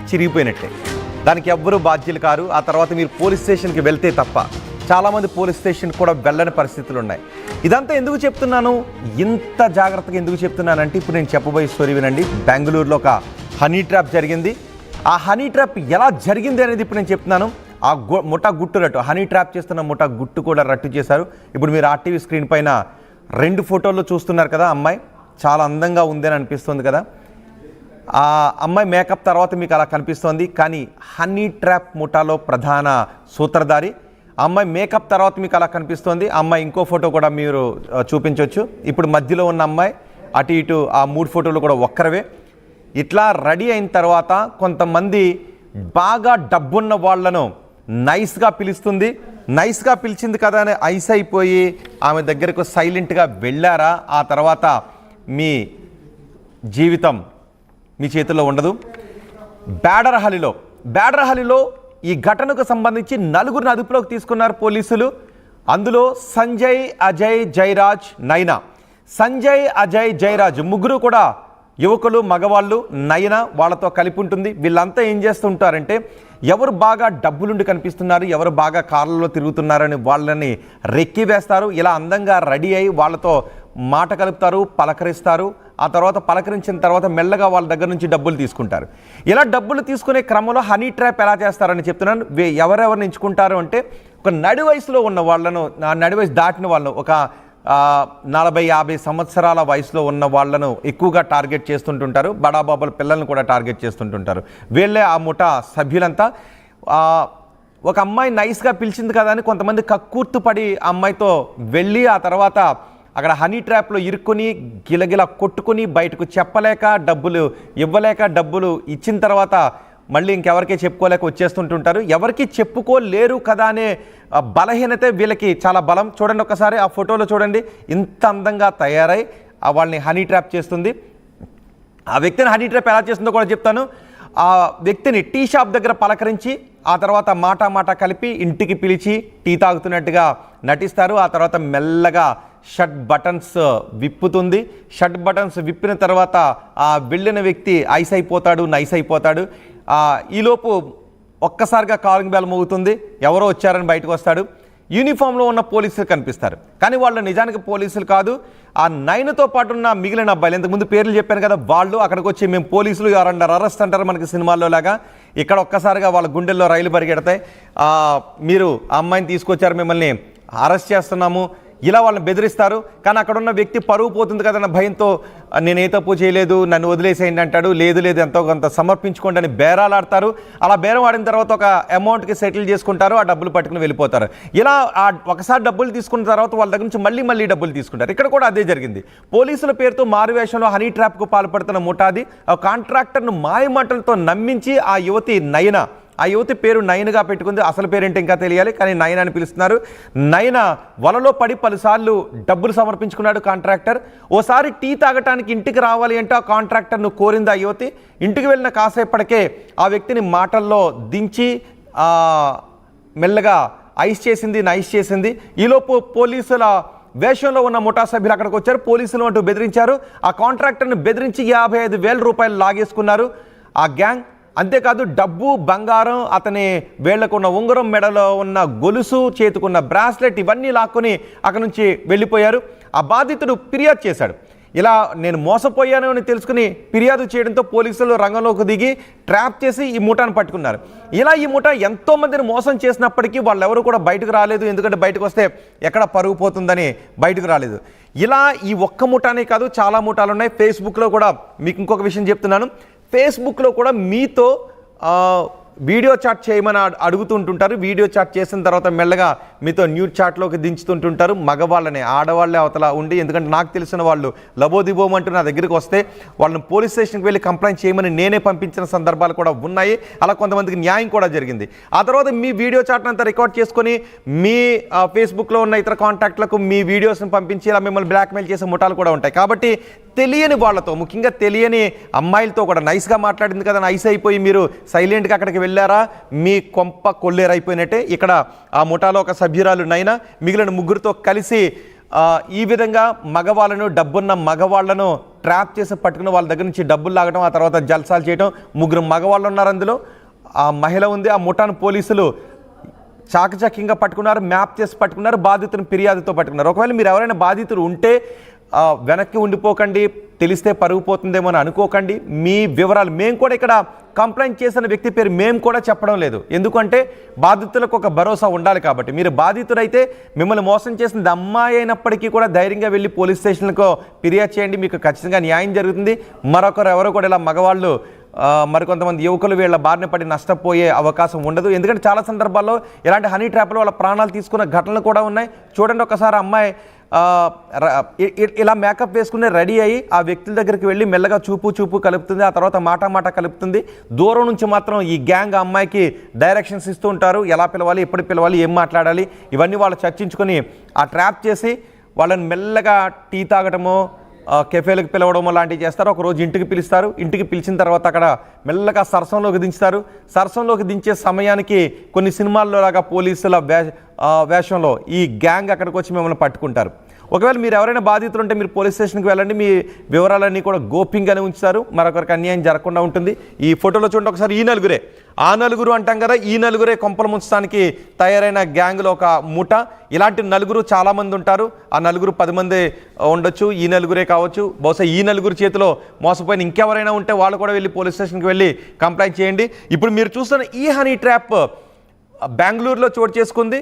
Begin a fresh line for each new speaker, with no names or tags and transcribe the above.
చిరిగిపోయినట్టే. దానికి ఎవ్వరూ బాధ్యులు కారు. ఆ తర్వాత మీరు పోలీస్ స్టేషన్కి వెళ్తే తప్ప. చాలామంది పోలీస్ స్టేషన్ కూడా వెళ్ళని పరిస్థితులు ఉన్నాయి. ఇదంతా ఎందుకు చెప్తున్నాను, ఇంత జాగ్రత్తగా ఎందుకు చెప్తున్నానంటే ఇప్పుడు నేను చెప్పబోయే స్టోరీ వినండి. బెంగళూరులో ఒక హనీ ట్రాప్ జరిగింది. ఆ హనీ ట్రాప్ ఎలా జరిగింది అనేది ఇప్పుడు నేను చెప్తున్నాను. ఆ ముఠా గుట్టు రట్టు, హనీ ట్రాప్ చేస్తున్న ముఠా గుట్టు కూడా రట్టు చేశారు. ఇప్పుడు మీరు ఆర్టీవీ స్క్రీన్ పైన 2 ఫోటోలు చూస్తున్నారు కదా. అమ్మాయి చాలా అందంగా ఉంది అని అనిపిస్తుంది కదా. ఆ అమ్మాయి మేకప్ తర్వాత మీకు అలా కనిపిస్తోంది, కానీ హనీ ట్రాప్ ముఠాలో ప్రధాన సూత్రధారి అమ్మాయి మేకప్ తర్వాత మీకు అలా కనిపిస్తోంది. అమ్మాయి ఇంకో ఫోటో కూడా మీరు చూపించవచ్చు. ఇప్పుడు మధ్యలో ఉన్న అమ్మాయి, అటు ఇటు ఆ 3 ఫోటోలు కూడా ఒక్కరవే. ఇట్లా రెడీ అయిన తర్వాత కొంతమంది బాగా డబ్బున్న వాళ్ళను నైస్గా పిలుస్తుంది. నైస్గా పిలిచింది కదా అని ఐస్ అయిపోయి ఆమె దగ్గరకు సైలెంట్గా వెళ్ళారా, ఆ తర్వాత మీ జీవితం మీ చేతుల్లో ఉండదు. బ్యాడర్హల్లిలో ఈ ఘటనకు సంబంధించి 4 అదుపులోకి తీసుకున్నారు పోలీసులు. అందులో సంజయ్, అజయ్, జయరాజ్, నైనా. సంజయ్, అజయ్, జయరాజ్ ముగ్గురు కూడా యువకులు, మగవాళ్ళు. నయన వాళ్ళతో కలిపి ఉంటుంది. వీళ్ళంతా ఏం చేస్తుంటారంటే ఎవరు బాగా డబ్బులుండి కనిపిస్తున్నారు, ఎవరు బాగా కార్లలో తిరుగుతున్నారని వాళ్ళని రెక్కి వేస్తారు. ఇలా అందంగా రెడీ అయ్యి వాళ్ళతో మాట కలుపుతారు, పలకరిస్తారు. ఆ తర్వాత పలకరించిన తర్వాత మెల్లగా వాళ్ళ దగ్గర నుంచి డబ్బులు తీసుకుంటారు. ఇలా డబ్బులు తీసుకునే క్రమంలో హనీ ట్రాప్ ఎలా చేస్తారని చెప్తున్నాను. ఎవరెవరిని ఎంచుకుంటారు అంటే ఒక నడి వయసులో ఉన్న వాళ్ళను, నడి వయసు దాటిన వాళ్ళను, ఒక 40-50 సంవత్సరాల వయసులో ఉన్న వాళ్ళను ఎక్కువగా టార్గెట్ చేస్తుంటుంటారు. బడాబాబుల పిల్లలను కూడా టార్గెట్ చేస్తుంటుంటారు. వీళ్ళే ఆ ముఠా సభ్యులంతా. ఒక అమ్మాయి నైస్గా పిలిచింది కదా అని కొంతమంది కక్కుర్తు పడి అమ్మాయితో వెళ్ళి ఆ తర్వాత అక్కడ హనీ ట్రాప్లో ఇరుక్కుని గిలగిల కొట్టుకుని బయటకు చెప్పలేక, డబ్బులు ఇవ్వలేక, డబ్బులు ఇచ్చిన తర్వాత మళ్ళీ ఇంకెవరికీ చెప్పుకోలేక వచ్చేస్తుంటుంటారు. ఎవరికి చెప్పుకోలేరు కదా అనే బలహీనతే వీళ్ళకి చాలా బలం. చూడండి ఒకసారి ఆ ఫోటోలో చూడండి, ఇంత అందంగా తయారై వాళ్ళని హనీ ట్రాప్ చేస్తుంది. ఆ వ్యక్తిని హనీ ట్రాప్ ఎలా చేస్తుందో కూడా చెప్తాను. ఆ వ్యక్తిని టీ షాప్ దగ్గర పలకరించి ఆ తర్వాత మాట కలిపి ఇంటికి పిలిచి టీ తాగుతున్నట్టుగా నటిస్తారు. ఆ తర్వాత మెల్లగా షర్ట్ బటన్స్ విప్పుతుంది. షర్ట్ బటన్స్ విప్పిన తర్వాత ఆ వెళ్ళిన వ్యక్తి ఐస్ అయిపోతాడు, నైస్ అయిపోతాడు. ఈలోపు ఒక్కసారిగా కాలింగ్ బెల్ మోగుతుంది. ఎవరో వచ్చారని బయటకు వస్తాడు. యూనిఫామ్లో ఉన్న పోలీసులు కనిపిస్తారు, కానీ వాళ్ళు నిజానికి పోలీసులు కాదు. ఆ 9తో పాటు ఉన్న మిగిలిన అబ్బాయిలు, ఇంతకుముందు పేర్లు చెప్పాను కదా, వాళ్ళు అక్కడికి వచ్చి మేము పోలీసులు ఎవరన్నారు అరెస్ట్ అంటారు మనకి సినిమాల్లో లాగా. ఇక్కడ ఒక్కసారిగా వాళ్ళ గుండెల్లో రైలు పరిగెడతాయి. మీరు ఆ అమ్మాయిని తీసుకొచ్చారు, మిమ్మల్ని అరెస్ట్ చేస్తున్నాము, ఇలా వాళ్ళని బెదిరిస్తారు. కానీ అక్కడ ఉన్న వ్యక్తి పరువు పోతుంది కదన్న భయంతో నేను ఏ తప్పు చేయలేదు, నన్ను వదిలేసేయండి అంటాడు. లేదు ఎంతో కొంత సమర్పించుకోండి అని బేరాలాడతారు. అలా బేరం ఆడిన తర్వాత ఒక అమౌంట్కి సెటిల్ చేసుకుంటారు. ఆ డబ్బులు పట్టుకుని వెళ్ళిపోతారు. ఇలా ఒకసారి డబ్బులు తీసుకున్న తర్వాత వాళ్ళ దగ్గర నుంచి మళ్ళీ డబ్బులు తీసుకుంటారు. ఇక్కడ కూడా అదే జరిగింది. పోలీసుల పేరుతో మారువేషంలో హనీ ట్రాప్కు పాల్పడుతున్న ముఠాది ఆ కాంట్రాక్టర్ను మాయమాటలతో నమ్మించి ఆ యువతి నయన, ఆ యువతి పేరు నయనగా పెట్టుకుంది. అసలు పేరేంటి ఇంకా తెలియాలి, కానీ నయన అని పిలుస్తున్నారు. నయన వలలో పడి పలుసార్లు డబ్బులు సమర్పించుకున్నాడు కాంట్రాక్టర్. ఓసారి టీ తాగటానికి ఇంటికి రావాలి అంటే ఆ కాంట్రాక్టర్ను కోరింది ఆ యువతి. ఇంటికి వెళ్ళిన కాసేపటికే ఆ వ్యక్తిని మాటల్లో దించి మెల్లగా ఐస్ చేసింది, నైస్ చేసింది. ఈలోపు పోలీసుల వేషంలో ఉన్న ముఠా సభ్యులు అక్కడికి వచ్చారు. పోలీసులు అంటూ బెదిరించారు. ఆ కాంట్రాక్టర్ను బెదిరించి 55,000 రూపాయలు లాగేసుకున్నారు ఆ గ్యాంగ్. అంతేకాదు డబ్బు, బంగారం, అతని వేళ్లకున్న ఉంగరం, మెడలో ఉన్న గొలుసు, చేతుకున్న బ్రాస్లెట్ ఇవన్నీ లాక్కొని అక్కడి నుంచి వెళ్ళిపోయారు. ఆ బాధితుడు ఫిర్యాదు చేశాడు. ఇలా నేను మోసపోయాను అని తెలుసుకుని ఫిర్యాదు చేయడంతో పోలీసులు రంగంలోకి దిగి ట్రాప్ చేసి ఈ ముఠాను పట్టుకున్నారు. ఇలా ఈ ముఠా ఎంతోమందిని మోసం చేసినప్పటికీ వాళ్ళెవరూ కూడా బయటకు రాలేదు. ఎందుకంటే బయటకు వస్తే ఎక్కడ పరుగు పోతుందని బయటకు రాలేదు. ఇలా ఈ ఒక్క ముఠానే కాదు, చాలా ముఠాలు ఉన్నాయి. ఫేస్బుక్లో కూడా మీకు ఇంకొక విషయం చెప్తున్నాను. ఫేస్బుక్లో కూడా మీతో వీడియో చాట్ చేయమని అడుగుతుంటుంటారు. వీడియో చాట్ చేసిన తర్వాత మెల్లగా మీతో న్యూడ్ చాట్లోకి దించుతుంటుంటారు. మగవాళ్ళని, ఆడవాళ్ళే అవతల ఉండి, ఎందుకంటే నాకు తెలిసిన వాళ్ళు లబోదిబోమంటూ నా దగ్గరికి వస్తే వాళ్ళని పోలీస్ స్టేషన్కి వెళ్ళి కంప్లైంట్ చేయమని నేనే పంపించిన సందర్భాలు కూడా ఉన్నాయి. అలా కొంతమందికి న్యాయం కూడా జరిగింది. ఆ తర్వాత మీ వీడియో చాట్ని అంతా రికార్డ్ చేసుకొని మీ ఫేస్బుక్లో ఉన్న ఇతర కాంటాక్ట్లకు మీ వీడియోస్ని పంపించి ఇలా మిమ్మల్ని బ్లాక్మెయిల్ చేసే ముఠాలు కూడా ఉంటాయి. కాబట్టి తెలియని వాళ్ళతో, ముఖ్యంగా తెలియని అమ్మాయిలతో కూడా నైస్గా మాట్లాడింది కదా, నైస్ అయిపోయి మీరు సైలెంట్గా అక్కడికి వెళ్ళారా, మీ కొంప కొల్లేరైపోయినట్టే. ఇక్కడ ఆ ముఠాలో ఒక సభ్యురాలు నైనా మిగిలిన ముగ్గురితో కలిసి ఈ విధంగా మగవాళ్ళను, డబ్బున్న మగవాళ్లను ట్రాప్ చేసి పట్టుకుని వాళ్ళ దగ్గర నుంచి డబ్బులు లాగడం, ఆ తర్వాత జల్సాలు చేయడం. 3 మగవాళ్ళు ఉన్నారు అందులో, ఆ మహిళ ఉంది. ఆ ముఠాను పోలీసులు చాకచక్యంగా పట్టుకున్నారు, మ్యాప్ చేసి పట్టుకున్నారు, బాధితులను ఫిర్యాదుతో పట్టుకున్నారు. ఒకవేళ మీరు ఎవరైనా బాధితులు ఉంటే వెనక్కి ఉండిపోకండి, తెలిస్తే పరుగు పోతుందేమో అని అనుకోకండి. మీ వివరాలు మేము కూడా ఇక్కడ కంప్లైంట్ చేసిన వ్యక్తి పేరు మేము కూడా చెప్పడం లేదు, ఎందుకంటే బాధితులకు ఒక భరోసా ఉండాలి కాబట్టి. మీరు బాధితుడైతే మిమ్మల్ని మోసం చేసింది అమ్మాయి అయినప్పటికీ కూడా ధైర్యంగా వెళ్ళి పోలీస్ స్టేషన్లకు ఫిర్యాదు చేయండి, మీకు ఖచ్చితంగా న్యాయం జరుగుతుంది. మరొకరు ఎవరో కూడా ఇలా మగవాళ్ళు మరికొంతమంది యువకులు వీళ్ళ బారిన పడి నష్టపోయే అవకాశం ఉండదు. ఎందుకంటే చాలా సందర్భాల్లో ఇలాంటి హనీ ట్రాప్లో వాళ్ళ ప్రాణాలు తీసుకున్న ఘటనలు కూడా ఉన్నాయి. చూడండి, ఒకసారి అమ్మాయి ఇలా మేకప్ వేసుకుని రెడీ అయ్యి ఆ వ్యక్తుల దగ్గరికి వెళ్ళి మెల్లగా చూపు కలుపుతుంది, ఆ తర్వాత మాట కలుపుతుంది. దూరం నుంచి మాత్రం ఈ గ్యాంగ్ అమ్మాయికి డైరెక్షన్స్ ఇస్తూ ఉంటారు, ఎలా పిలవాలి, ఎప్పుడు పిలవాలి, ఏం మాట్లాడాలి, ఇవన్నీ వాళ్ళు చర్చించుకొని ఆ ట్రాప్ చేసి వాళ్ళని మెల్లగా టీ తాగటమో కెఫేలకు పిలవడమో లాంటివి చేస్తారు. ఒకరోజు ఇంటికి పిలుస్తారు, ఇంటికి పిలిచిన తర్వాత అక్కడ మెల్లగా సరసంలోకి దించుతారు. సరసంలోకి దించే సమయానికి కొన్ని సినిమాల్లో లాగా పోలీసుల వేషంలో ఈ గ్యాంగ్ అక్కడికి వచ్చి మిమ్మల్ని పట్టుకుంటారు. ఒకవేళ మీరు ఎవరైనా బాధితులు ఉంటే మీరు పోలీస్ స్టేషన్కి వెళ్ళండి, మీ వివరాలన్నీ కూడా గోప్యంగానే ఉంచుతారు, మరొకరికి అన్యాయం జరగకుండా ఉంటుంది. ఈ ఫోటోలో చూడండి ఒకసారి, ఈ నలుగురే, ఆ నలుగురు అంటాం కదా, ఈ నలుగురే కొంపలు ముంచడానికి తయారైన గ్యాంగ్లో ఒక ముఠ. ఇలాంటి నలుగురు చాలామంది ఉంటారు, ఆ నలుగురు 10 మంది ఉండొచ్చు, ఈ నలుగురే కావచ్చు. బహుశా ఈ నలుగురు చేతిలో మోసపోయిన ఇంకెవరైనా ఉంటే వాళ్ళు కూడా వెళ్ళి పోలీస్ స్టేషన్కి వెళ్ళి కంప్లైంట్ చేయండి. ఇప్పుడు మీరు చూస్తున్న ఈ హనీ ట్రాప్ బెంగళూరులో చోటు చేసుకుంది.